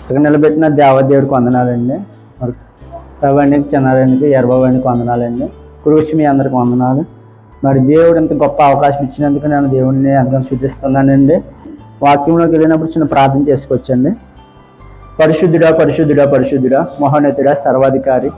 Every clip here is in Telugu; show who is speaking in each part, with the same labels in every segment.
Speaker 1: ఇక్కడ నిలబెట్టిన దేవదేవుడికి వందనాలండి. మరి ప్రవాణికి చిన్నారానికి ఎర్రబాబానికి వందనాలండి. కురుషి మీ అందరికి వందనాలు. మరి దేవుడు ఇంత గొప్ప అవకాశం ఇచ్చినందుకు నేను దేవుడిని ఎంతో శుద్ధిస్తున్నానండి. వాక్యంలోకి వెళ్ళినప్పుడు చిన్న ప్రార్థన చేసుకొచ్చండి. పరిశుద్ధుడా పరిశుద్ధుడా పరిశుద్ధుడా మహోన్నతుడా సర్వాధికారి,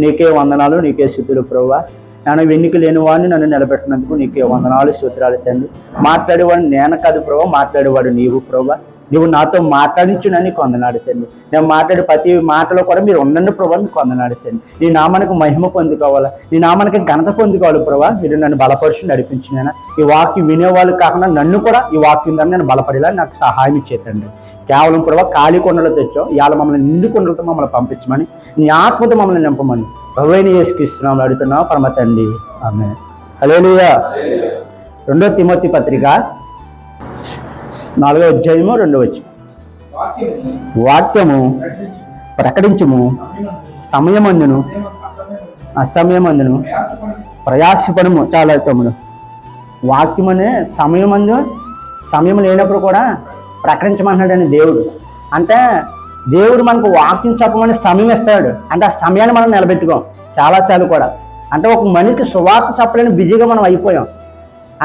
Speaker 1: నీకే వందనాలు, నీకే స్తుతులు ప్రభువా. నేను వెన్నిక లేని వాడిని నన్ను నిలబెట్టినందుకు నీకే వందనాలు స్తోత్రాలు తండ్రి. మాట్లాడేవాడు నేను కాదు ప్రభు, మాట్లాడేవాడు నీవు ప్రభు. నువ్వు నాతో మాట్లాడించునని నీకు వందనాలు తండ్రి. నేను మాట్లాడే ప్రతి మాటలో కూడా మీరు ఉండండి ప్రభు, మీకు వందనాలు తండ్రి. నీ నామానికి మహిమ పొందుకోవాలా, నీ నామానికి ఘనత పొందుకోవాలి ప్రభు. మీరు నన్ను బలపరుచు నడిపించినైనా ఈ వాక్యం వినేవాళ్ళు కాకుండా నన్ను కూడా ఈ వాక్యం ద్వారా నేను బలపడేలా నాకు సహాయం ఇచ్చేతండి. కేవలం ప్రభు ఖాళీ కొండలు తెచ్చాం, ఇవాళ మమ్మల్ని నిండు కొండలతో మమ్మల్ని పంపించమని, నీ ఆత్మతో మమ్మల్ని నింపమని ప్రభువైన యేసుక్రీస్తునామములో అడుగుతున్నాం పరమ తండ్రి, ఆమేన్. హల్లెలూయా. 2 తిమోతి పత్రిక 4వ అధ్యాయము 2వ వచనం. వాక్యము ప్రకటించుము, సమయమందును అసమయమందును ప్రయాసపడము. చాలా తమ్ముడు, వాక్యమనే సమయం లేనప్పుడు కూడా ప్రకటించమంటున్నాడని దేవుడు. అంటే దేవుడు మనకు వాక్యం చెప్పమని సమయం ఇస్తాడు. అంటే ఆ సమయాన్ని మనం నిలబెట్టుకోం చాలాసార్లు కూడా. అంటే ఒక మనిషికి సువార్త చెప్పలేని బిజీగా మనం అయిపోయాం.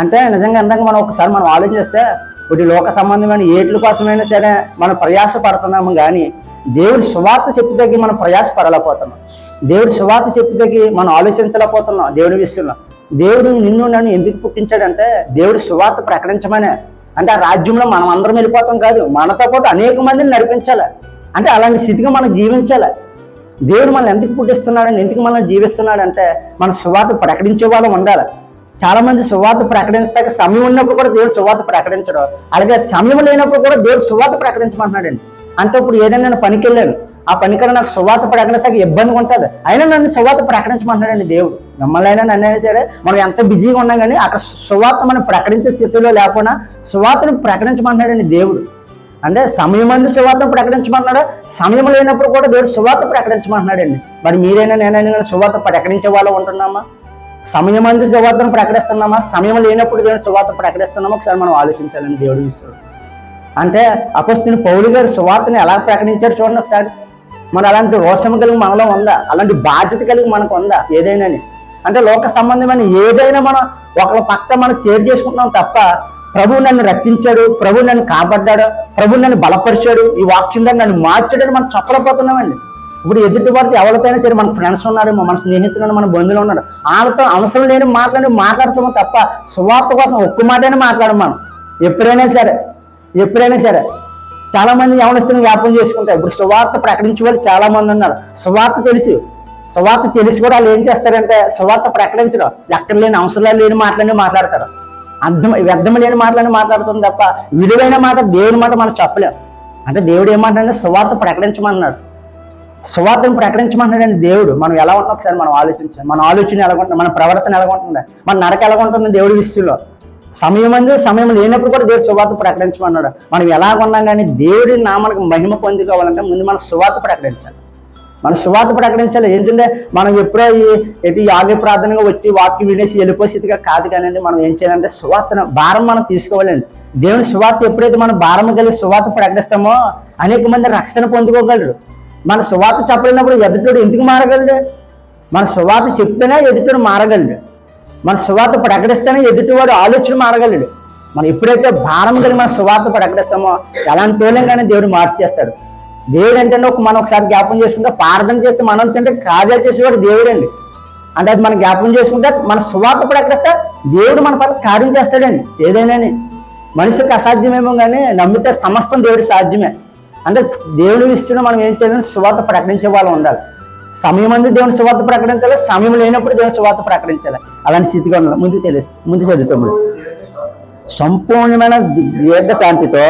Speaker 1: అంటే నిజంగా అందాక మనం ఒకసారి మనం ఆలోచిస్తే ఒకటి లోక సంబంధమైన ఏట్ల కోసమైనా సరే మనం ప్రయాస పడుతున్నాము, కానీ దేవుడి సువార్త చెప్పుదగ్గి మనం ప్రయాస పడలేకపోతున్నాం. దేవుడి సువార్త చెప్పుదగ్గి మనం ఆలోచించలేకపోతున్నాం. దేవుడి విషయంలో దేవుడు నిన్ను నన్ను ఎందుకు పుట్టించాడంటే దేవుడి సువార్త ప్రకటించమనే. అంటే ఆ రాజ్యంలో మనం అందరం వెళ్ళిపోతాం కాదు, మనతో పాటు అనేక మందిని నడిపించాలి. అంటే అలాంటి స్థితిగా మనం జీవించాలి. దేవుడు మనల్ని ఎందుకు పుట్టిస్తున్నాడని, ఎందుకు మనం జీవిస్తున్నాడంటే మన సువార్త ప్రకటించే వాళ్ళం ఉండాలి. చాలా మంది సువార్త ప్రకటించడానికి సమయం ఉన్నప్పుడు కూడా దేవుడు సువార్త ప్రకటించడం, అలాగే సమయం లేనప్పుడు కూడా దేవుడు సువార్త ప్రకటించమంటున్నాడండి. అంటే ఇప్పుడు ఏదైనా నేను పనికి వెళ్ళాను, ఆ పనికన్నా నాకు సువార్త ప్రకటించడానికి ఇబ్బందిగా ఉంటుంది, అయినా నన్ను సువార్త ప్రకటించమంటున్నాడండి దేవుడు. మిమ్మల్ని అయినా నన్నైనా సరే మనం ఎంత బిజీగా ఉన్నా కానీ అక్కడ సువార్త మనం ప్రకటించే స్థితిలో లేకుండా సువార్తను ప్రకటించమంటున్నాడండి దేవుడు. అంటే సమయం అందు సువార్త ప్రకటించమన్నాడు, సమయం లేనప్పుడు కూడా దేవుడు సువార్త ప్రకటించమంటున్నాడండి. మరి మీరైనా నేనైనా కానీ సువార్త ప్రకటించే వాళ్ళు ఉంటున్నామా? సమయం అందు సువార్తను ప్రకటిస్తున్నామా? సమయం లేనప్పుడు దేవుడు సువార్త ప్రకటిస్తున్నామా? ఒకసారి మనం ఆలోచించాలని దేవుడు విషయం. అంటే అపొస్తలుడైన పౌలు గారు సువార్తను ఎలా ప్రకటించారు చూడండి ఒకసారి. మరి అలాంటి రోషం కలిగి మనలో ఉందా? అలాంటి బాధ్యత కలిగి మనకు ఉందా ఏదైనా? అంటే లోక సంబంధమైన ఏదైనా మనం ఒకళ్ళ పక్క మనం షేర్ చేసుకుంటున్నాం తప్ప ప్రభు నన్ను రక్షించాడు, ప్రభు నన్ను కాపాడ్డాడు, ప్రభు నన్ను బలపరిచాడు, ఈ వాక్యం ద్వారా నన్ను మార్చాడని మనం చెప్పలేకపోతున్నామండి. ఇప్పుడు ఎదుటి వారితో ఎవరికైనా సరే మన ఫ్రెండ్స్ ఉన్నారు, మన స్నేహితులు, మన బంధువులు ఉన్నారు, వాళ్ళతో అవసరం లేని మాట్లాడుతున్నాం తప్ప సువార్త కోసం ఒక్క మాటైనా మాట్లాడము మనం ఎప్పుడైనా సరే. చాలా మంది యవనస్తులను జ్ఞాపకం చేసుకుంటారు. ఇప్పుడు సువార్త ప్రకటించే వాళ్ళు చాలా మంది ఉన్నారు. సువార్త తెలిసి కూడా వాళ్ళు ఏం చేస్తారంటే సువార్త ప్రకటించడం, ఎక్కడ లేని అవసరాలు లేని మాట్లాడతారు. వ్యర్థం లేని మాట్లాడుతుంది తప్ప విలువైన మాట దేవుని మాట మనం చెప్పలేం. అంటే దేవుడు ఏమంటాడంటే సువార్త ప్రకటించమన్నాడు, సువార్తను ప్రకటించమంటున్నాడండి దేవుడు. మనం ఎలా ఉంటాం ఒకసారి మనం ఆలోచించాలి. మన ఆలోచన ఎలాగుంటుంది, మన ప్రవర్తన ఎలాగుంటుంది, మన నడక ఎలాగుంటుంది దేవుడి విషయంలో. సమయం లేనప్పుడు కూడా దేవుడు సువార్త ప్రకటించమన్నాడు. మనం ఎలాగున్నాం కానీ దేవుడి నామానికి మహిమ పొందుకోవాలంటే ముందు మనం సువార్త ప్రకటించాలి. ఏంటంటే మనం ఎప్పుడో యాగ ప్రార్థనగా వచ్చి వాక్యం వినేసి వెళ్ళిపోయే స్థితిగా కాదు. కానీ మనం ఏం చేయాలంటే సువార్తను భారం మనం తీసుకోవాలండి. దేవుని సువార్త ఎప్పుడైతే మనం భారం కలిగి సువార్త ప్రకటిస్తామో అనేక మంది రక్షణ పొందుకోగలరు. మన సువార్త చెప్పలేనప్పుడు ఎదుటోడు ఎందుకు మారగలడు? మన సువార్త చెప్తేనే ఎదుటోడు మారగలడు. మన సువార్త ప్రకటిస్తేనే ఎదుటివాడు ఆలోచన మారగలడు. మనం ఎప్పుడైతే భారం కలిగి మన సువార్త ప్రకటిస్తామో ఎలాంటి తోలంగానే దేవుడు మార్చేస్తాడు. దేవుడు ఏంటంటే మనం ఒకసారి జ్ఞాపకం చేసుకుంటే ప్రార్థన చేస్తే మనం తింటే కార్యాలు చేసేవాడు దేవుడు అండి. అంటే అది మనం జ్ఞాపకం చేసుకుంటే మన సువార్త ప్రకటిస్తే దేవుడు మన పట్ల కార్యం చేస్తాడండి. ఏదైనా మనిషికి అసాధ్యమేమో కానీ నమ్మితే సమస్తం దేవుడి సాధ్యమే. అంటే దేవుడి విషయంలో మనం ఏం చేయాలంటే సువార్త ప్రకటించే వాళ్ళు ఉండాలి. సమయం అందు దేవుని సువార్త ప్రకటించాలి, సమయం లేనప్పుడు దేవుని సువార్త ప్రకటించాలి. అలాంటి స్థితిగా ఉండాలి. ముందు చదువుతాము. సంపూర్ణమైన దీర్ఘశాంతితో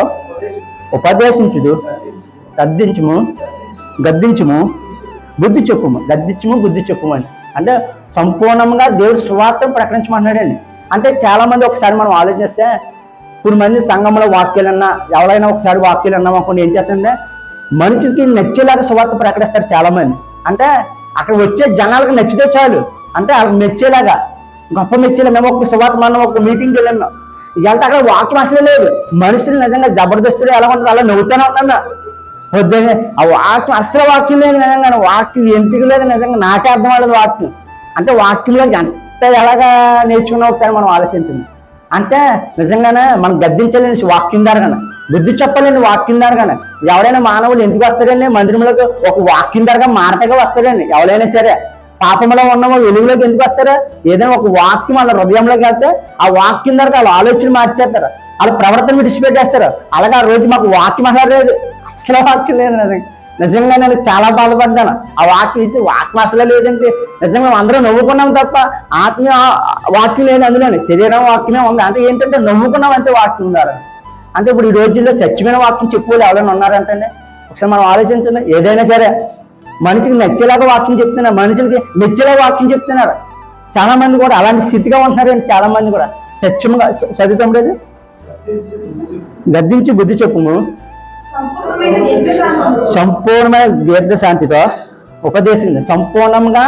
Speaker 1: ఉపదేశించుదు, గద్దించుము, బుద్ధి చెప్పుము అని. అంటే సంపూర్ణంగా దేవుడు సువార్తను ప్రకటించమంటున్నాడండి. అంటే చాలా మంది ఒకసారి మనం ఆలోచిస్తే ఇప్పుడు మంది సంఘంలో వాక్యాలన్నా ఎవరైనా ఒకసారి వాక్యాలు అన్నాం అనుకోండి, ఏం చేస్తుందంటే మనిషికి నచ్చేలాగా సువార్త ప్రకటిస్తారు చాలా మంది. అంటే అక్కడ వచ్చే జనాలకు నచ్చితే చాలు, అంటే వాళ్ళకి మెచ్చేలాగా గొప్ప మెచ్చేలా. మేము ఒక సువార్త మనం ఒక మీటింగ్కి వెళ్ళాము, ఇదంతా అక్కడ వాక్యం అసలే లేదు. మనుషులు నిజంగా జబర్దస్తులు ఎలా ఉంటారు అలా నవ్వుతూనే ఉంటాను. పొద్దున్నే ఆ వాక్యం అసలు వాక్యం లేదు నిజంగా, వాక్యం ఎంపిక లేదు నిజంగా, నాకే అర్థం అవ్వలేదు వాక్యం. అంటే వాక్యంలో ఎంత ఎలాగా నేర్చుకున్నా ఒకసారి మనం ఆలోచించింది. అంటే నిజంగానే మనం గద్దించలేని వాక్యం ద్వారా, బుద్ధి చెప్పలేని వాక్యం ద్వారా. ఎవరైనా మానవులు ఎందుకు వస్తారండి మందిరంలోకి? ఒక వాక్యం ద్వారా మారటగా వస్తారండి ఎవరైనా సరే. పాపంలో ఉన్నవాళ్ళు వెలుగులోకి ఎందుకు వస్తారా? ఏదైనా ఒక వాక్యం వాళ్ళ హృదయంలోకి వెళ్తే ఆ వాక్యం ద్వారా వాళ్ళ ఆలోచన మార్చేస్తారు, వాళ్ళ ప్రవర్తన విడిచిపెట్టేస్తారు. అలాగే ఆ రోజు మాకు వాక్యం అసలు అసలు వాక్యం లేదు. నిజంగా నేను చాలా బాధపడ్డాను. ఆ వాక్యం ఇచ్చి వాక్యం అసలే లేదంటే నిజంగా అందరూ నవ్వుకున్నాం తప్ప ఆత్మీయ వాక్యం లేదు అందులోని, శరీరం వాక్యమే ఉంది. అంటే ఏంటంటే నవ్వుకున్నాం అంతే వాక్యం ఉన్నారు. అంటే ఇప్పుడు ఈ రోజుల్లో సత్యమైన వాక్యం చెప్పుకోవాలి ఎవరైనా ఉన్నారంటే ఒకసారి మనం ఆలోచించండి. ఏదైనా సరే మనిషికి నచ్చేలాగా వాక్యం చెప్తున్నారు, మనుషులకి మెచ్చేలాగా వాక్యం చెప్తున్నారు. చాలా మంది కూడా అలాంటి స్థితిగా ఉంటున్నారండి. చాలా మంది కూడా సత్యముగా చదువుతాం లేదు, గద్దించి బుద్ధి చెప్పుము, సంపూర్ణమైన దీర్ఘశాంతితో ఉపదేశింది. సంపూర్ణంగా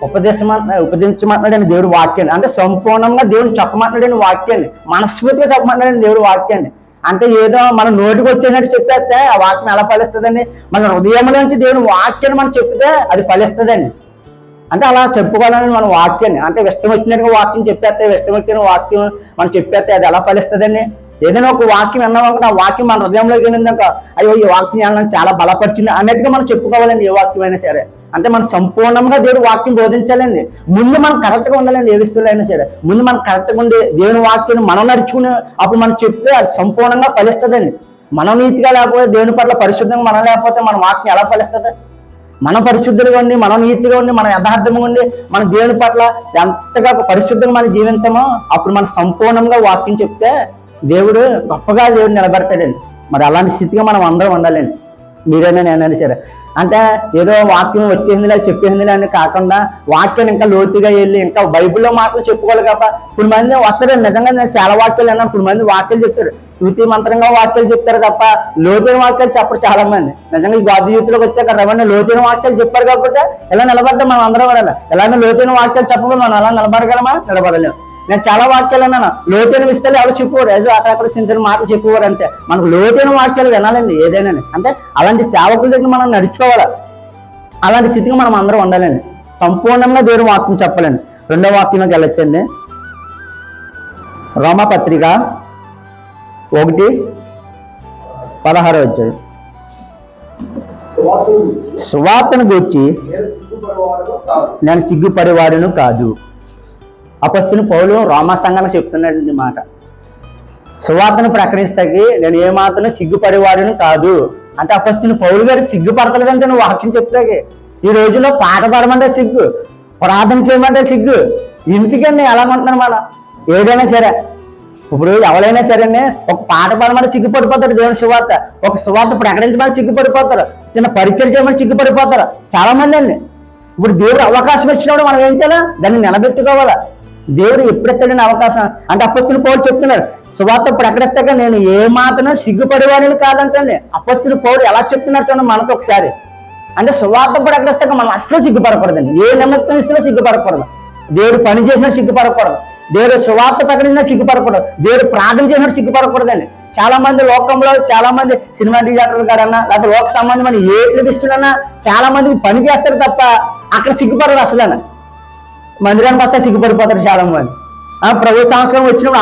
Speaker 1: ఉపదేశించమంటున్నాడని దేవుడు వాక్యాన్ని, అంటే సంపూర్ణంగా దేవుడు చెప్పమంటున్నాడని వాక్యాన్ని, మనస్ఫూర్తిగా చెప్పమంటున్నాడని దేవుడు వాక్యాన్ని. అంటే ఏదో మన నోటికి వచ్చేటట్టు చెప్పేస్తే ఆ వాక్యం ఎలా ఫలిస్తుందండి? మన హృదయంలోంచి దేవుని వాక్యాన్ని మనం చెప్తే అది ఫలిస్తుందండి. అంటే అలా చెప్పుకోవాలని మన వాక్యాన్ని, అంటే ఇష్టం వచ్చినట్టుగా వాక్యం చెప్పేస్తే, ఇష్టం వచ్చిన వాక్యం మనం చెప్పేస్తే అది ఎలా ఫలిస్తుందండి? ఏదైనా ఒక వాక్యం విన్నామంటే ఆ వాక్యం మన హృదయంలోకి వెళ్ళిందాక అయ్యో ఈ వాక్యం చాలా బలపరిచింది అన్నట్టుగా మనం చెప్పుకోవాలండి ఏ వాక్యం అయినా సరే. అంటే మనం సంపూర్ణంగా దేవుడు వాక్యం బోధించాలండి. ముందు మనం కరెక్ట్గా ఉండాలండి. ఏ విషయంలో అయినా సరే ముందు మనం కరెక్ట్గా ఉండి దేవుని వాక్యాన్ని మనం నడుచుకుని అప్పుడు మనం చెప్తే అది సంపూర్ణంగా ఫలిస్తుందండి. మనం నీతిగా లేకపోతే దేవుని పట్ల పరిశుద్ధంగా మనం లేకపోతే మన వాక్యం ఎలా ఫలిస్తుంది? మనం పరిశుద్ధులుగా ఉండి, మనం నీతిగా ఉండి, మనం యథార్థంగా ఉండి, మన దేవుని పట్ల ఎంతగా పరిశుద్ధంగా మనం జీవించామో అప్పుడు మనం సంపూర్ణంగా వాక్యం చెప్తే దేవుడు గొప్పగా దేవుడు నిలబెడతాడండి. మరి అలాంటి స్థితిగా మనం అందరం ఉండాలండి, మీరైనా నేనైనా సరే. అంటే ఏదో వాక్యం వచ్చేసిందిలే చెప్పేసిందిలే అని కాకుండా వాక్యాన్ని ఇంకా లోతుగా వెళ్ళి ఇంకా బైబిల్లో మాటలు చెప్పుకోవాలి కాబట్టి ఇప్పుడు మంది వస్తారు. నిజంగా నేను చాలా వాక్యాలు అన్నాను. ఇప్పుడు మంది వాక్యాలు చెప్తారు, శృతి మంత్రంగా వాక్యాలు చెప్తారు తప్ప లోతైన వాక్యాలు చెప్పరు చాలా మంది. నిజంగా ఈ గాది యూత్లోకి వచ్చాక రవణ లోతైన వాక్యాలు చెప్పారు కాబట్టి ఎలా నిలబడ్డాం మనం అందరం కూడా. ఎలాగైనా లోతైన వాక్యాలు చెప్పకుండా మనం ఎలా నిలబడగలమా? నిలబడలేము. నేను చాలా వాక్యాలు అన్నాను, లోతైన విషయాలు ఎవరు చెప్పుకోరు, ఏదో అక్కడ చిన్న చిన్న మాటలు చెప్పుకోరు అంతే. మనకు లోతైన వాక్యాలు వినాలండి ఏదైనా. అంటే అలాంటి సేవకుల దగ్గర మనం నడుచుకోవాలి, అలాంటి స్థితికి మనం అందరం ఉండాలండి. సంపూర్ణంగా దేవుని వాక్యం చెప్పాలండి. రెండో వాక్యంలోకి వెళ్ళొచ్చండి. రోమపత్రిక 1:16 సువార్తను గూర్చి నేను సిగ్గుపడేవాడును కాదు. అపొస్తలుడైన పౌలు రోమా సంఘానికి చెప్తున్నాడు మాట. సువార్తను ప్రకటిస్తాకి నేను ఏమాత్రం సిగ్గుపడేవాడును కాదు. అంటే అపొస్తలుడైన పౌలు గారు సిగ్గుపడతలేదంటే నువ్వు వాక్యం చెప్తాకి. ఈ రోజుల్లో పాట పాడమంటే సిగ్గు, ప్రార్థన చేయమంటే సిగ్గు. ఇంటికండి ఎలాగంటున్నాను మనం ఏదైనా సరే. ఇప్పుడు ఎవరైనా సరే ఒక పాట పాడమని సిగ్గుపడిపోతారు దేవుని సువార్త, ఒక సువార్త ప్రకటించమని సిగ్గుపడిపోతారు, చిన్న పరిచయం చేయమని సిగ్గుపడిపోతారు చాలా మంది అండి. ఇప్పుడు దేవుడు అవకాశం ఇచ్చినప్పుడు మనం ఏం చేయాలా? దాన్ని నిలబెట్టుకోవాలా. దేవుడు ఎప్పుడెత్తడని అవకాశం. అంటే అపొస్తలుడైన పౌలు చెప్తున్నారు సువార్త ప్రకటిస్తాక నేను ఏమాత్రం సిగ్గుపడేవాడిని కాదంటండి. అపొస్తలుడైన పౌలు ఎలా చెప్తున్నట్టు మనతో ఒకసారి. అంటే సువార్త ప్రకటిస్తాక మనం అస్సలు సిగ్గుపడకూడదండి. ఏ నిమిత్తం ఇస్తున్నా సిగ్గుపడకూడదు. దేవుడు పని చేసినా సిగ్గుపడకూడదు, దేవుడు సువార్త ప్రకటించినా సిగ్గుపడకూడదు, దేవుడు ప్రార్థన చేసినా సిగ్గుపడకూడదండి. చాలా మంది లోకంలో చాలా మంది సినిమా థియేటర్లు కాడన్నా లేకపోతే లోక సంబంధమైన ఏ లభిస్తున్నా చాలా మంది పని చేస్తారు తప్ప అక్కడ సిగ్గుపడరు అసలు. మందిరానికి వస్తే సిగ్గుపడిపోతారు చాలా మంది. ప్రభు సంవత్సరం వచ్చినప్పుడు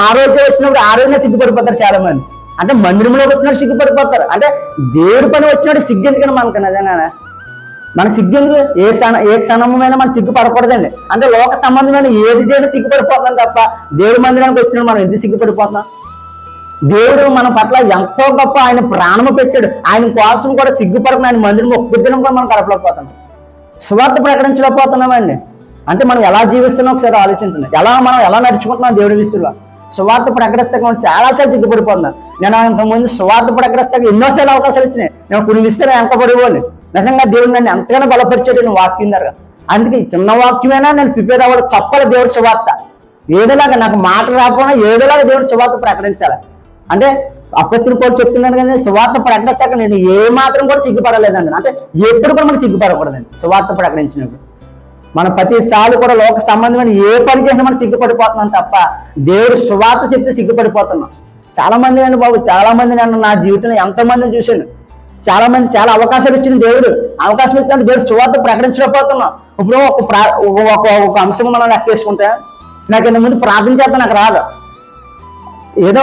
Speaker 1: ఆ రోజునే సిగ్గుపడిపోతారు చాలా మంది. అంటే మందిరంలోకి వచ్చినప్పుడు సిగ్గుపడిపోతారు. అంటే దేవుడి పని వచ్చినప్పుడు సిగ్గు ఎందుకని మనకు నిజంగానే మన సిగ్గు ఎందుకు? ఏ క్షణమైనా మనం సిగ్గుపడకూడదండి. అంటే లోక సంబంధమైన ఏది చేయడం సిగ్గుపడిపోతున్నాం తప్ప దేవుడి మందిరానికి వచ్చినప్పుడు మనం ఎందుకు సిగ్గుపడిపోతున్నాం? దేవుడు మన పట్ల ఎంతో గొప్ప, ఆయన ప్రాణము పెట్టాడు, ఆయన కోసం కూడా సిగ్గుపడకుండా ఆయన మందిరం ఒక్క దినం కూడా మనం గడపలేకపోతున్నాం, సువార్త ప్రకటించలేకపోతున్నామండి. అంటే మనం ఎలా జీవిస్తున్నాం ఒకసారి ఆలోచించండి. మనం ఎలా నడుచుకుంటున్నాం దేవుడి విషయంలో. సువార్త ప్రకటిస్తాక మనం చాలాసార్లు సిగ్గుపడిపోతున్నాం. నేను ఇంతకుముందు సువార్త ప్రకటిస్తాక ఎన్నోసార్లు అవకాశాలు వచ్చినాయి, నేను కొన్ని విషయాలు వెనకబడిపోండి. నిజంగా దేవుడు నన్ను ఎంతగానో బలపరిచాడు నేను వాక్యం ద్వారా. అందుకే చిన్న వాక్యమైనా నేను ప్రిపేర్ అవ్వడం చెప్పాలి దేవుడి సువార్త. ఏదోలాగా నాకు మాట రాకపోయినా ఏదోలాగా దేవుడి సువార్త ప్రకటించాలి. అంటే అపొస్తలుడైన పౌలు చెప్తున్నాడు కానీ సువార్త ప్రకటిస్తాక నేను ఏమాత్రం కూడా సిగ్గుపడలేదండి. అంటే ఎప్పుడు కూడా మనం సిగ్గుపడకూడదండి. సువార్త ప్రకటించినప్పుడు మనం ప్రతిసారి కూడా లోక సంబంధమైన ఏ పని చేసినా మనం సిగ్గుపడిపోతున్నాం తప్ప దేవుడు సువార్త చెప్తే సిగ్గుపడిపోతున్నాం. చాలా మంది అండి బాబు, చాలా మంది నన్ను నా జీవితంలో ఎంతమందిని చూశాను. చాలా మంది చాలా అవకాశాలు ఇచ్చిన దేవుడు, అవకాశం ఇచ్చిన దేవుడు సువార్త ప్రకటించలేకపోతున్నాం. ఇప్పుడు ఒక అంశం మనం లెక్కేసుకుంటే, నాకు ఇంతకుముందు ప్రార్థన చేస్తే నాకు రాదు. ఏదో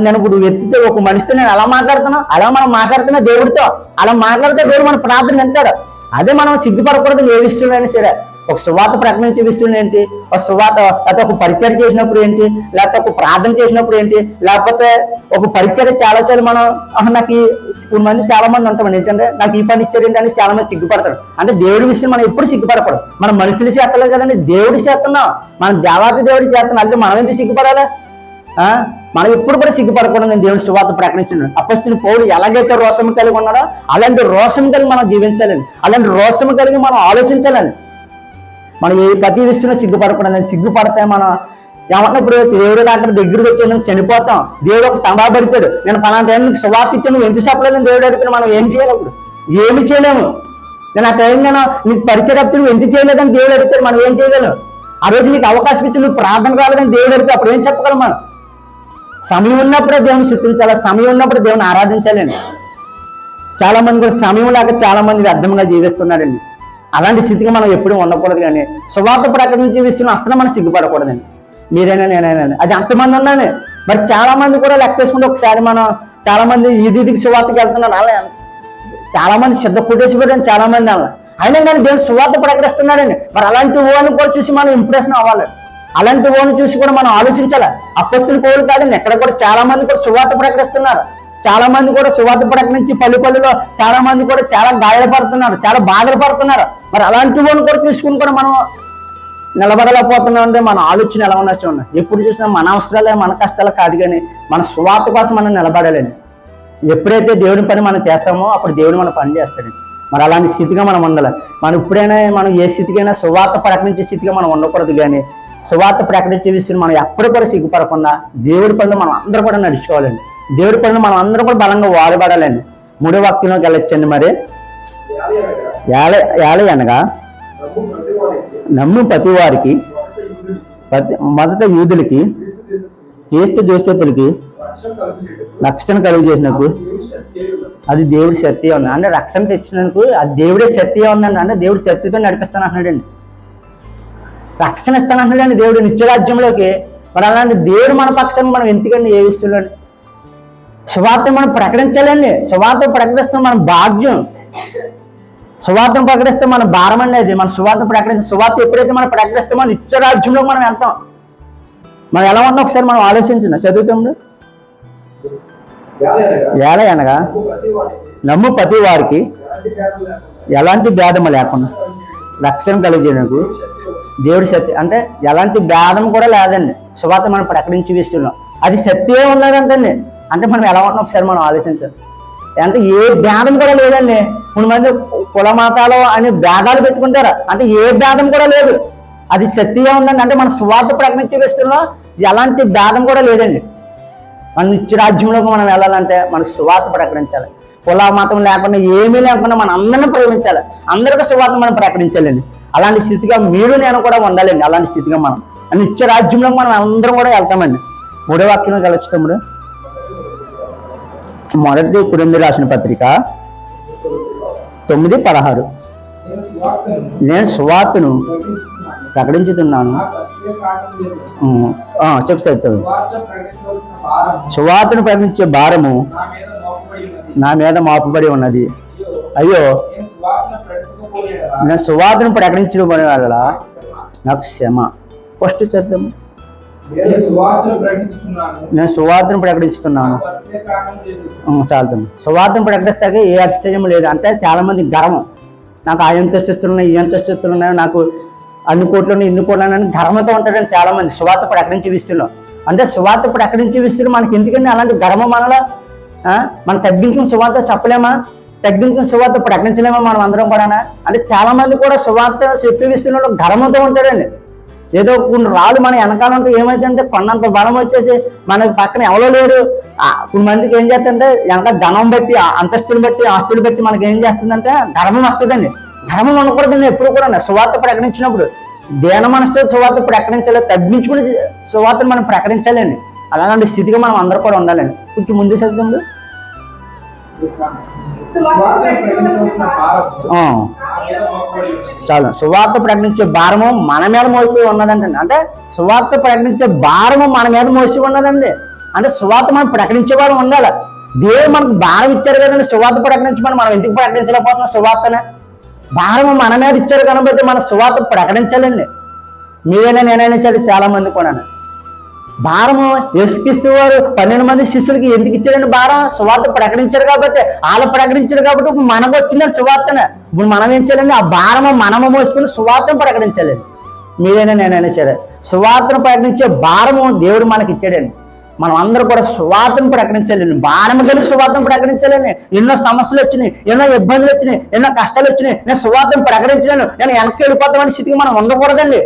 Speaker 1: నేను ఇప్పుడు ఎత్తితే ఒక మనిషితో నేను అలా మాట్లాడుతున్నా, అలా మనం మాట్లాడుతున్నా దేవుడితో, అలా మాట్లాడితే దేవుడు మన ప్రార్థన వింటాడు. అదే మనం సిగ్గుపడకూడదు ఏ విషయంలో సరే. ఒక సువార్త ప్రకటించే విషయంలో ఏంటి, ఒక సువార్త లేకపోతే ఒక పరిచయం చేసినప్పుడు ఏంటి, లేకపోతే ఒక ప్రార్థన చేసినప్పుడు ఏంటి, లేకపోతే ఒక పరిచయం చాలాసార్లు మనం నాకు మంది చాలా మంది ఉంటామండి. ఏంటంటే నాకు ఈ పని ఇచ్చారు ఏంటి అని చాలా మంది సిగ్గుపడతారు. అంటే దేవుడి విషయం మనం ఎప్పుడు సిగ్గుపడకూడదు. మనం మనుషులు చేస్తలేదు కదండి, దేవుడి చేస్తున్నాం, మనం దేవాతి దేవుడి చేస్తున్నాం. అంటే మనం ఎందుకు సిగ్గుపడాలి? మనం ఎప్పుడు కూడా సిగ్గుపడకూడదు. నేను దేవుడి సువార్త ప్రకటించాను. అపొస్తలుడైన పౌలు ఎలాగైతే రోషం కలిగి ఉన్నాడో అలాంటి రోషం కలిగి మనం జీవించాలండి, అలాంటి రోషం కలిగి మనం ఆలోచించాలండి. మనం ఏ ప్రతి విషయంలో సిగ్గుపడకూడదు. సిగ్గుపడితే మనం ఏమన్నప్పుడు దేవుడు అక్కడ దగ్గరికి వచ్చి నేను చనిపోతాం. దేవుడు ఒక సభ పడిపోయాడు, నేను పలానా టైం నీకు సువార్త ఇచ్చాను, నువ్వు ఎందుకు చెప్పలేదని దేవుడు అడిగితే మనం ఏం చేయాలి? అప్పుడు ఏమి చేయలేము. నేను ఆ టైం నేను నీకు పరిచయం నువ్వు ఎందుకు చేయలేదని దేవుడు అడిగితే మనం ఏం చేయగలం? ఆ రోజు నీకు అవకాశం ఇచ్చి నువ్వు ప్రార్థన రాలేదని దేవుడు అడిగితే అప్పుడు ఏం చెప్పగలం? మనం సమయం ఉన్నప్పుడే దేవుని స్తుతించాలి, సమయం ఉన్నప్పుడు దేవుని ఆరాధించాలండి. చాలా మంది కూడా సమయం లేక చాలా మంది వ్యర్థంగా జీవిస్తున్నారండి. అలాంటి స్థితిగా మనం ఎప్పుడూ ఉండకూడదు. కానీ సువార్త ప్రకటించే విషయంలో అసలు మనం సిగ్గుపడకూడదండి. మీరైనా నేనైనా అది అంతమంది ఉన్నాను. మరి చాలా మంది కూడా లెక్క వేసుకుంటే ఒకసారి మనం చాలా మంది ఈదికి సువార్తకి వెళ్తున్నారు, అలా చాలా మంది శ్రద్ధ పుట్టేసిపోయారు చాలా మంది అలా. అయినా కానీ దేవుడు సువార్త ప్రకటిస్తున్నాడండి. మరి అలాంటి ఓని కూడా చూసి మనం ఇంప్రెషన్ అవ్వాలి, అలాంటి ఓని చూసి కూడా మనం ఆలోచించాలి. అపొస్తలుల పౌలు కాదండి, ఎక్కడ కూడా చాలా మంది కూడా సువార్త ప్రకటిస్తున్నారు. చాలా మంది కూడా సువార్త ప్రకటించి పల్లెలో చాలా మంది కూడా చాలా గాయపడుతున్నారు, చాలా బాధలు పడుతున్నారు. మరి అలాంటి వాళ్ళు కూడా చూసుకుని కూడా మనం నిలబడలేకపోతున్నాం. అంటే మన ఆలోచన ఎలా ఉన్నట్టు ఉన్నాయి. ఎప్పుడు చూసినా మన అవసరాలే మన కష్టాలు కాదు, కానీ మన సువార్త కోసం మనం నిలబడాలండి. ఎప్పుడైతే దేవుడి పని మనం చేస్తామో అప్పుడు దేవుడు మన పని చేస్తాడండి. మరి అలాంటి స్థితిగా మనం ఉండాలి. మనం ఎప్పుడైనా మనం ఏ స్థితికైనా సువార్త ప్రకటించే స్థితిగా మనం ఉండకూడదు. కానీ సువార్త ప్రకటించే విషయం మనం ఎప్పుడు కూడా సిగ్గుపడకుండా దేవుడి పనులు మనం అందరూ కూడా నడుచుకోవాలండి. దేవుడి పనులు మనం అందరూ కూడా బలంగా వాడబడాలండి. 3వ వాక్యంలోకి వెళ్ళొచ్చండి. మరి ఏలే అనగా నమ్ము ప్రతి వారికి, మొదట యూదులకి, క్రీస్తు దేశస్తులకి రక్షణ కలుగు చేసినప్పుడు అది దేవుడి శక్తి ఉంది. అంటే రక్షణ తెచ్చినందుకు అది దేవుడే శక్తి ఉందండి. అంటే దేవుడి శక్తితో నడిపిస్తాను అంటున్నాడండి, రక్షణ ఇస్తాను అంటున్నాడండి దేవుడు నిత్యరాజ్యంలోకి. మరి అలాంటి దేవుడు మన పక్షాన్ని మనం ఎందుకండి ఏ విషయంలో సువార్త మనం ప్రకటించాలండి. సువార్త ప్రకటిస్తాం మన భాగ్యం, సువార్తను ప్రకటిస్తే మన భారం అనేది. మన సువార్త ప్రకటించే సువార్త ఎప్పుడైతే మనం ప్రకటిస్తామో నిత్యరాజ్యంలో మనం వెళ్తాం. మనం ఎలా ఉన్నా ఒకసారి మనం ఆలోచించిన చదువుతాము. ఏలే అనగా నమ్ము ప్రతి వారికి ఎలాంటి భేదము లేకుండా రక్షణ కలిగేందుకు దేవుడి శక్తి. అంటే ఎలాంటి భేదం కూడా లేదండి సువార్త మనం ప్రకటించే విషయంలో. అది శక్తియే ఉన్నదంటండి. అంటే మనం ఎలా ఉన్నాం ఒకసారి మనం ఆలోచించాలి. అంటే ఏ భేదం కూడా లేదండి. కొంతమంది కుల మతాలు అని భేదాలు పెట్టుకుంటారు, అంటే ఏ భేదం కూడా లేదు. అది శక్తిగా ఉందండి. అంటే మన సువార్త ప్రకటించే విషయంలో ఎలాంటి భేదం కూడా లేదండి. మన నిత్యరాజ్యంలోకి మనం వెళ్ళాలంటే మన సువార్త ప్రకటించాలి. కుల మతం లేకుండా ఏమీ లేకుండా మనం అందరినీ ప్రేమించాలి, అందరికీ సువార్త మనం ప్రకటించాలండి. అలాంటి స్థితిగా మీరు నేను కూడా ఉండాలండి. అలాంటి స్థితిగా మనం నిత్యరాజ్యంలోకి మనం అందరం కూడా వెళ్తామండి. 3వ వాక్యంలోకి వెళ్ళొచ్చు తమ్ముడు. మొదటి కొరింథీయులకు రాసిన పత్రిక 9:16 నేను సువార్తను ప్రకటించుతున్నాను. చెప్తాను. సువార్తను ప్రకటించే భారము నా మీద మోపబడి ఉన్నది. అయ్యో నేను సువార్తను ప్రకటించడం వల్ల నాకు శ్రమ. ఫస్ట్ చేద్దాము. నేను సువార్తను ప్రకటిస్తున్నాను. చాలుతుంది. సువార్తను ప్రకటిస్తాక ఏ అతిశయం లేదు. అంటే చాలా మంది గర్వం, నాకు ఆ ఎంతస్తున్నాయి ఈ ఎంతస్తున్నాయి, నాకు అన్ని కోట్లు ఇన్ని కోట్లు అని గర్వంతో ఉంటాడని చాలా మంది సువార్త ప్రకటించే విషయంలో. అంటే సువార్త ప్రకటించే విషయంలో మనకి ఎందుకంటే అలాంటి గర్వం మనలో మనం తగ్గించుకుని సువార్త చెప్పలేమా, తగ్గించుకుని సువార్త ప్రకటించలేమా మనం అందరం కూడా. అంటే చాలా మంది కూడా సువార్త చెప్పే విషయంలో గర్వంతో ఉంటాడండి. ఏదో కొన్ని రాళ్ళు మన వెనకాలంటే ఏమైందంటే కొన్నంత బలం వచ్చేసి మన పక్కన ఎవరో లేరు. కొంతమందికి ఏం చేస్తుందంటే వెనక ధనం బట్టి, అంతస్తులు బట్టి, ఆస్తులు బట్టి మనకి ఏం చేస్తుందంటే గర్వం వస్తుందండి. గర్వం ఉండకూడదండి ఎప్పుడు కూడా. సువార్త ప్రకటించినప్పుడు దేన మనసుతో సువార్త ప్రకటించాలి, తగ్గించుకుని సువార్తను మనం ప్రకటించాలండి. అలాంటి స్థితిగా మనం అందరూ కూడా ఉండాలండి. కొంచెం ముందు చదువుతుంది. చాలు. సువార్త ప్రకటించే భారము మన మీద మోసి ఉన్నదండి. అంటే సువార్త ప్రకటించే భారము మన మీద మోసి ఉన్నదండి. అంటే సువార్త మనం ప్రకటించే వాళ్ళు ఉండాలి. దేవుడు మనకు భారం ఇచ్చారు కదండి, సువార్త ప్రకటించమని. మనం ఎందుకు ప్రకటించలేకపోతున్నాం సువార్తనే? భారము మన మీద ఇచ్చారు కనుక మన సువార్త ప్రకటించాలండి. మీరైనా నేనైనా సరే చాలా మంది కూడా భారము యేసుక్రీస్తు వారు 12 మంది శిష్యులకి ఎందుకు ఇచ్చారండి భారం? సువార్త ప్రకటించారు కాబట్టి, వాళ్ళు ప్రకటించారు కాబట్టి ఇప్పుడు మనకు వచ్చిందండి సువార్తనే. ఇప్పుడు మనం ఏం చేయాలండి? ఆ భారము మనము మోసుకుని సువార్తను ప్రకటించాలండి. మీరైనా నేనైనా సరే సువార్తను ప్రకటించే భారము దేవుడు మనకి ఇచ్చాడండి. మనం అందరూ కూడా సువార్తను ప్రకటించాలండి. భారము కలిగి సువార్తను ప్రకటించాలండి. ఎన్నో సమస్యలు వచ్చినాయి, ఎన్నో ఇబ్బందులు వచ్చినాయి, ఎన్నో కష్టాలు వచ్చినాయి, నేను సువార్తను ప్రకటించలేను, నేను వెనక్కి వెళ్ళిపోతామని స్థితికి మనం ఉండకూడదండి.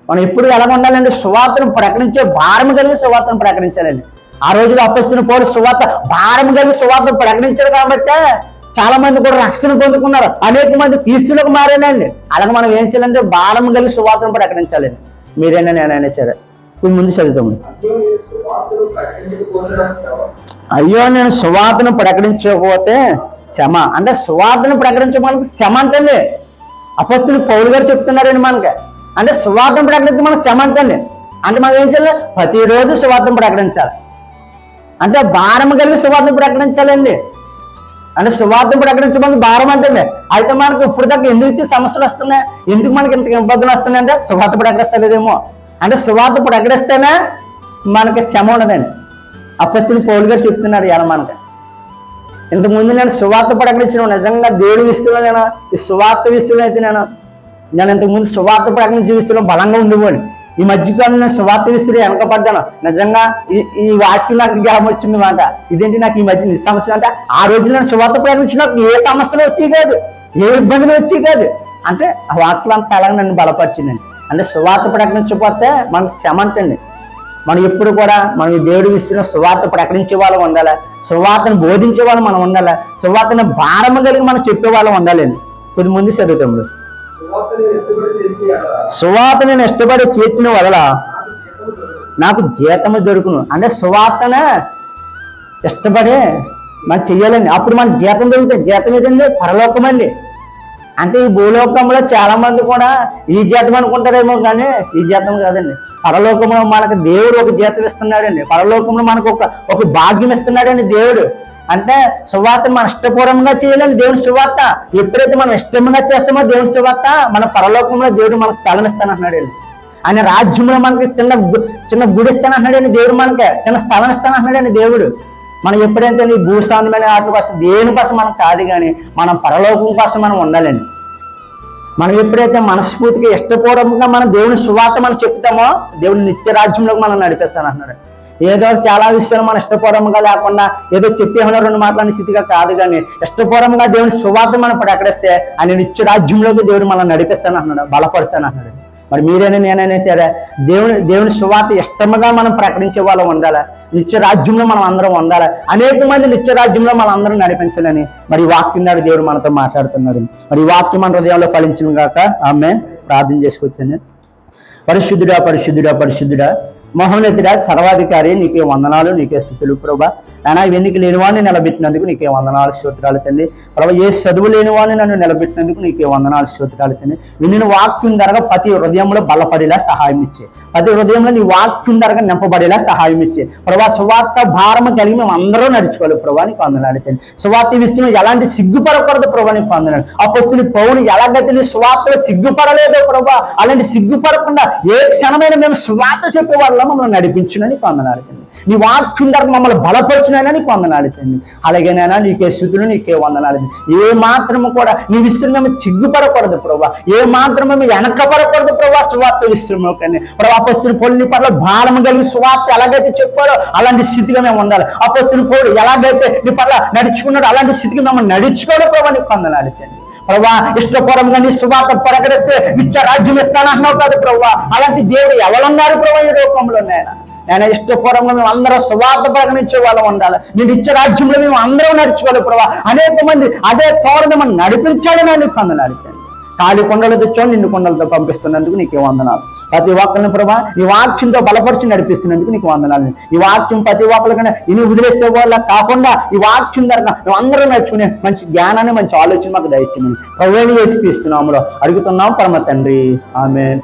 Speaker 1: మనం ఎప్పుడు ఎలా ఉండాలండి? సువార్తను ప్రకటించే భారం కలిగి సువార్తను ప్రకటించాలండి. ఆ రోజులో అపొస్తలుడైన పౌలు సువార్త భారం కలిగి సువార్తను ప్రకటించారు కాబట్టి చాలా మంది కూడా రక్షణ పొందుకున్నారు, అనేక మంది క్రీస్తులకు మారానండి. అలాగే మనం ఏం చేయాలంటే భారం కలిగి సువార్తను ప్రకటించాలండి. మీరైనా నేనైనా సరే. ఇప్పుడు ముందు చదువుతాము. అయ్యో నేను సువార్తను ప్రకటించకపోతే శ్రమ. అంటే సువార్తను ప్రకటించడానికి శ్రమ అంటండి. అపొస్తలుడైన పౌలు గారు చెప్తున్నారండి మనకి. అంటే సువార్తను ప్రకటించి మనం శ్రమ అంటండి. అంటే మనం ఏం చేయాలి? ప్రతిరోజు సువార్తను ప్రకటించాలి. అంటే భారం కలిగి సువార్తను ప్రకటించాలండి. అంటే సువార్తను ప్రకటించడానికి భారం అంటండి. అయితే మనకు ఇప్పుడు దాకా ఎందుకు సమస్యలు వస్తున్నాయి, ఎందుకు మనకి ఇంత ఇబ్బందులు వస్తున్నాయి అంటే సువార్త ప్రకటిస్తలేదేమో. అంటే సువార్త ప్రకటిస్తేనే మనకి శ్రమ ఉండదండి. అపొస్తలుడైన పౌలు గారు చెప్తున్నారు ఇలా మనకి. ఇంతకుముందు నేను సువార్త ప్రకటించిన నిజంగా దేవుడి విషయంలో నేను ఈ సువార్త విషయంలో అయితే నేను ఇంతకుముందు సువార్త ప్రకటించే విషయంలో బలంగా ఉండేవాడిని. ఈ మధ్యకాలంలో నేను సువార్త విషయంలో వెనకపడ్డాను. నిజంగా ఈ వాక్యం నాకు జ్ఞాపకం వచ్చింది మాట. ఇదేంటి నాకు ఈ మధ్య సమస్య అంటే ఆ రోజు నేను సువార్త ప్రకటించినప్పుడు ఏ సమస్యలు వచ్చేవి కాదు, ఏ ఇబ్బందులు వచ్చేవి కాదు. అంటే ఆ వాక్యం అంతా అలాగే నన్ను బలపరిచిందండి. అంటే సువార్త ప్రకటించకపోతే మనకు శ్రమ అంటండి. మనం ఎప్పుడు కూడా మనం ఈ దేవుడి విషయంలో సువార్త ప్రకటించే వాళ్ళం ఉండాలి, సువార్తను బోధించే వాళ్ళు మనం ఉండాలి, సువార్తను భారము కలిగి మనం చెప్పే వాళ్ళం ఉండాలండి. కొద్ది ముందు చదువుతాము. సువార్త నేను ఇష్టపడి చేసిన వదల నాకు జీతము దొరుకును. అంటే సువార్తనే ఇష్టపడి మనం చెయ్యాలండి. అప్పుడు మనకు జీతం దొరుకుతుంది. జీతం ఏదండి? పరలోకం అండి. అంటే ఈ భూలోకంలో చాలా మంది కూడా ఈ జీతం అనుకుంటారేమో, కానీ ఈ జీతం కాదండి. పరలోకంలో మనకు దేవుడు ఒక జీతం ఇస్తున్నాడండి. పరలోకంలో మనకు ఒక భాగ్యం ఇస్తున్నాడండి దేవుడు. అంటే సువార్త మన ఇష్టపూర్వకంగా చేయాలండి దేవుని సువార్త. ఎప్పుడైతే మనం ఇష్టంగా చేస్తామో దేవుని సువార్త, మన పరలోకంలో దేవుడు మనకు స్థలం ఇస్తానంటున్నాడండి. ఆయన రాజ్యంలో మనకి చిన్న గుడి ఇస్తానంటున్నాడండి దేవుడు. మనకి చిన్న స్థలం ఇస్తానంటున్నాడండి దేవుడు. మనం ఎప్పుడైతే ఈ భూస్వామ్యమైన వాటి కోసం దేనికోసం మనం కాదు, కానీ మనం పరలోకం కోసం మనం ఉండాలండి. మనం ఎప్పుడైతే మనస్ఫూర్తిగా ఇష్టపూర్వకంగా మనం దేవుని సువార్త మనం చెప్తామో దేవుని నిత్య రాజ్యంలోకి మనం నడిపిస్తానంటున్నాడు. ఏదో చాలా విషయాలు మనం ఇష్టపూర్వకంగా లేకుండా ఏదో చెప్పేమన్నా 2 మాట్లాడిన స్థితిగా కాదు, కానీ ఇష్టపూర్వకంగా దేవుని సువార్త మనం ప్రకటిస్తే ఆయన నిత్య రాజ్యంలోకి దేవుడు మనం నడిపిస్తానంటున్నాడు, బలపరుస్తానంటున్నాడు. మరి మీరైనా నేనైనా సరే దేవుని సువార్త ఇష్టముగా మనం ప్రకటించే వాళ్ళం ఉండాలి. నిత్య రాజ్యంలో మనం అందరం ఉండాలి. అనేక మంది నిత్య రాజ్యంలో మనం అందరం నడిపించాలని మరి వాక్యం నాడు దేవుడు మనతో మాట్లాడుతున్నాడు. మరి ఈ వాక్యం మన హృదయంలో ఫలించిన గాక ఆమేన్. ప్రార్థన చేసుకొచ్చాను. పరిశుద్ధుడా పరిశుద్ధుడా పరిశుద్ధుడా మహోన్నతుడా సర్వాధికారి నీకే వందనాలు, నీకే స్తుతులు ప్రభా. నాయనా వెన్నికి లేని వాడిని నిలబెట్టినందుకు నీకే వందనాలు స్తోత్రాలు తండ్రి. ప్రభా ఏ చదువు లేని వాడిని నన్ను నిలబెట్టినందుకు నీకే వందనాలు స్తోత్రాలు తండ్రి. వినిన వాక్యం ధరగా ప్రతి హృదయంలో బలపడేలా సహాయం ఇచ్చే, ప్రతి హృదయంలో నీ వాక్యం ధరగా నింపబడేలా సహాయం ఇచ్చే ప్రభా. సువార్త భారము కలిగి మేము అందరూ నడుచుకోవాలి ప్రభా, నీకు వందనాలు తండ్రి. సువార్త విషయంలో ఎలాంటి సిగ్గుపడకూడదు ప్రభా, నీకు వందనాలు. అపొస్తలుడైన పౌలు ఎలాగైతే నీ సువార్తలో సిగ్గుపడలేదో ప్రభా, అలాంటి సిగ్గుపడకుండా ఏ క్షణమైన మేము సువార్త చెప్పేవాళ్ళం మమ్మల్ని నడిపించునని వందనాలు తండ్రి. నీ వాక్యం ధర మమ్మల్ని బలపరచునైనా నీకు వందనాలు తండ్రి. అలాగేనైనా నీకే స్తుతులు, నీకే వందనాలు. ఏ మాత్రము కూడా నీ విషయం మేము సిగ్గుపడకూడదు ప్రభా, ఏ మాత్రము మేము వెనకపడకూడదు ప్రభా. సువార్త విషయంలో కానీ ప్రభా అపొస్తలుడైన పౌలు నీ పట్ల భారం కలిగి సువార్త ఎలాగైతే చెప్పారో అలాంటి స్థితిగా మేము ఉండాలి. అపొస్తలుడైన పౌలు ఎలాగైతే నీ పట్ల నడుచుకున్నాడో అలాంటి స్థితికి మేము నడుచుకోవాలి ప్రభా, నీకు వందనాలు తండ్రి. ప్రభా ఇష్టపూర్వకంగా నీ సువార్త ప్రకటిస్తే నిత్య రాజ్యం ఇస్తానంటున్నావు కాదు ప్రభా. అలాంటి దేవుడు ఎవరున్నారు ప్రభా ఈ లోకంలో? నేను ఇష్టపూర్వకంగా మేము అందరం సువార్త ప్రకటించే వాళ్ళం ఉండాలి. నీ నిత్య రాజ్యంలో మేము అందరం నడుచుకోవాలి ప్రభా. అనేక మంది అదే తోరణ మనం నడిపించాలని నీకు వందనాలు. ఖాళీ కొండలు తెచ్చావు, నిన్ను కొండలతో పంపిస్తున్నందుకు నీకే వందనాలు. ప్రతి ఒక్కరిని ప్రభా ఈ వాక్యంతో బలపరిచి నడిపిస్తున్నందుకు నీకు వందనాలు. ఈ వాక్యం ప్రతి ఒక్కరికైనా ఇని వదిలేసే వాళ్ళ కాకుండా ఈ వాక్యం ద్వారా మేము అందరూ నేర్చుకునే మంచి జ్ఞానాన్ని మంచి ఆలోచన మాకు దయచేయమని ప్రభువుని యేసుక్రీస్తు నామములో అడుగుతున్నాం పరమ తండ్రి. ఆమేన్.